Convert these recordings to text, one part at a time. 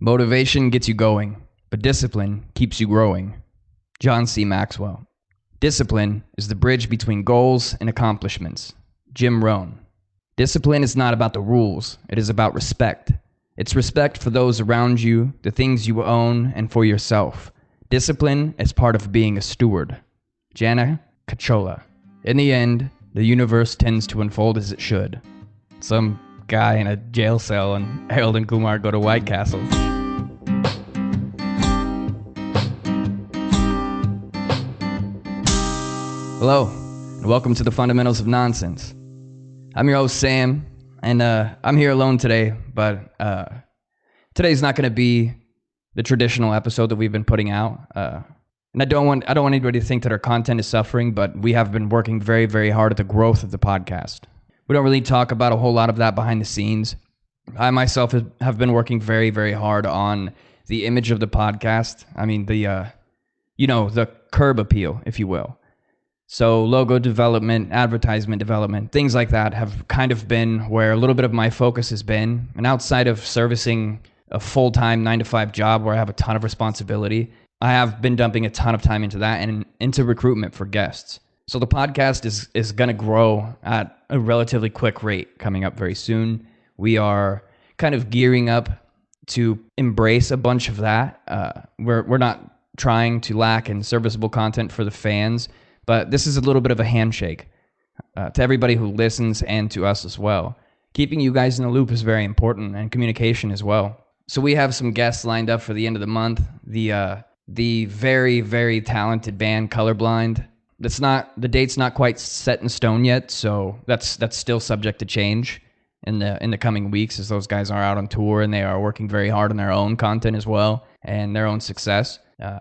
Motivation gets you going, but discipline keeps you growing. John C. Maxwell. Discipline is the bridge between goals and accomplishments. Jim Rohn. Discipline is not about the rules, it is about respect. It's respect for those around you, the things you own, and for yourself. Discipline is part of being a steward. Jana Cachola. In the end, the universe tends to unfold as it should. Some guy in a jail cell and Harold and Kumar go to White Castle. Hello, and welcome to the Fundamentals of Nonsense. I'm your host, Sam, and I'm here alone today, but today's not going to be the traditional episode that we've been putting out. And I don't want anybody to think that our content is suffering, but we have been working very, very hard at the growth of the podcast. We don't really talk about a whole lot of that behind the scenes. I myself have been working very, very hard on the image of the podcast. I mean, the curb appeal, if you will. So logo development, advertisement development, things like that have kind of been where a little bit of my focus has been. And outside of servicing a full-time 9-to-5 job where I have a ton of responsibility, I have been dumping a ton of time into that and into recruitment for guests. So the podcast is going to grow at a relatively quick rate coming up very soon. We are kind of gearing up to embrace a bunch of that. We're not trying to lack in serviceable content for the fans, but this is a little bit of a handshake to everybody who listens and to us as well. Keeping you guys in the loop is very important, and communication as well. So we have some guests lined up for the end of the month. The very, very talented band Colorblind. The date's not quite set in stone yet, so that's still subject to change in the coming weeks as those guys are out on tour and they are working very hard on their own content as well and their own success.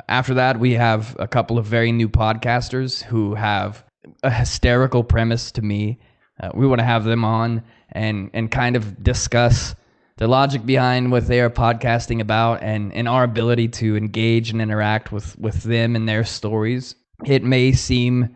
After that, we have a couple of very new podcasters who have a hysterical premise to me. We want to have them on and kind of discuss the logic behind what they are podcasting about and our ability to engage and interact with them and their stories. It may seem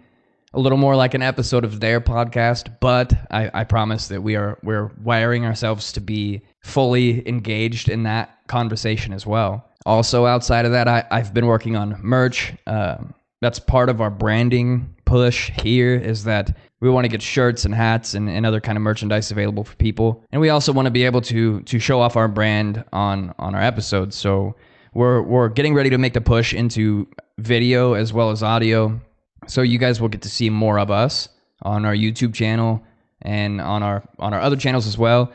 a little more like an episode of their podcast, but I promise that we're wiring ourselves to be fully engaged in that conversation as well. Also, outside of that, I've been working on merch. That's part of our branding push here, is that we want to get shirts and hats and other kind of merchandise available for people. And we also want to be able to show off our brand on our episodes. So we're getting ready to make the push into video as well as audio. So you guys will get to see more of us on our YouTube channel and on our other channels as well.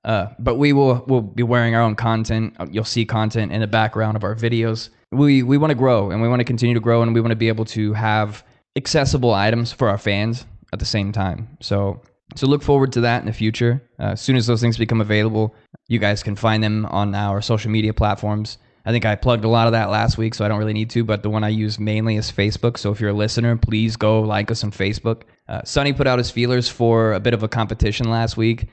But we'll be wearing our own content. You'll see content in the background of our videos. We want to grow, and we want to continue to grow, and we want to be able to have accessible items for our fans at the same time. So look forward to that in the future. As soon as those things become available, you guys can find them on our social media platforms. I think I plugged a lot of that last week, so I don't really need to, but the one I use mainly is Facebook. So if you're a listener, please go like us on Facebook. Sonny put out his feelers for a bit of a competition last week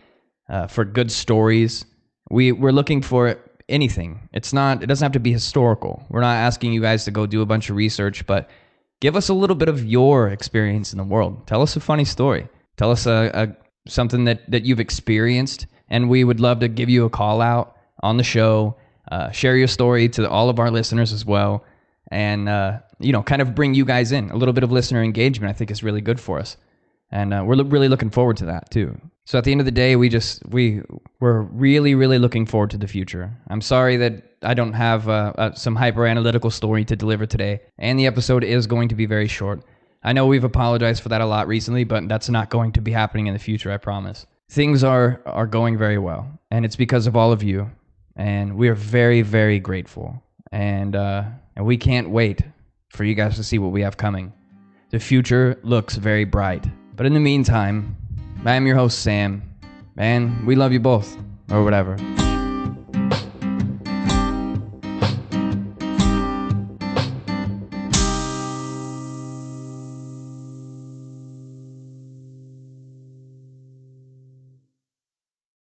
for good stories. We're looking for anything. It doesn't have to be historical. We're not asking you guys to go do a bunch of research, but give us a little bit of your experience in the world. Tell us a funny story. Tell us something that you've experienced, and we would love to give you a call out on the show. Share your story to all of our listeners as well, and kind of bring you guys in. A little bit of listener engagement, I think, is really good for us, and we're really looking forward to that too. So at the end of the day, we're really, really looking forward to the future. I'm sorry that I don't have some hyper analytical story to deliver today, and the episode is going to be very short. I know we've apologized for that a lot recently, but that's not going to be happening in the future, I promise. Things are going very well, and it's because of all of you. And we are very, very grateful. And we can't wait for you guys to see what we have coming. The future looks very bright. But in the meantime, I am your host, Sam. And we love you both. Or whatever.